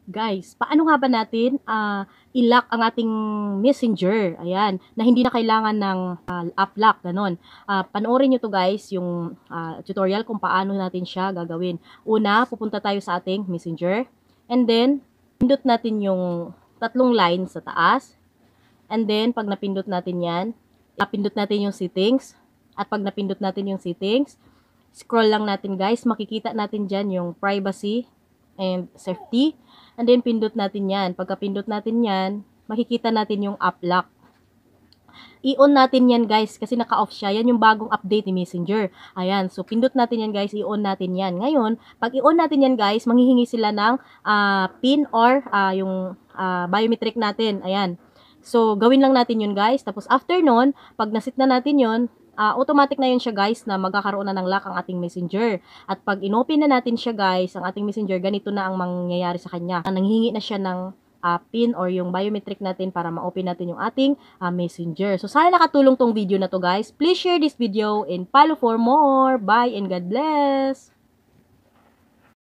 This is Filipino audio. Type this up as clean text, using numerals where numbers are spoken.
Guys, paano nga ba natin i-lock ang ating messenger? Ayan, na hindi na kailangan ng app lock, ganon. Panoorin nyo to guys, yung tutorial kung paano natin siya gagawin. Una, pupunta tayo sa ating messenger. And then, pindot natin yung tatlong lines sa taas. And then, pag napindot natin yan, napindot natin yung settings. At pag napindot natin yung settings, scroll lang natin guys, makikita natin dyan yung privacy and safety. And then, pindot natin yan. Pagka pindot natin yan, makikita natin yung app lock. I-on natin yan guys, kasi naka-off siya. Yan yung bagong update ni Messenger. Ayan, so pindot natin yan guys, i-on natin yan. Ngayon, pag i-on natin yan guys, manghihingi sila ng PIN or yung biometric natin. Ayan. So, gawin lang natin yun guys. Tapos after nun, pag nasit na natin yun, automatic na yun siya guys na magkakaroon na ng lock ang ating messenger. At pag inopen na natin siya guys, ang ating messenger, ganito na ang mangyayari sa kanya. Nanghihingi na siya ng PIN or yung biometric natin para ma-open natin yung ating messenger. So sana nakatulong tong video na to guys. Please share this video and follow for more. Bye and God bless!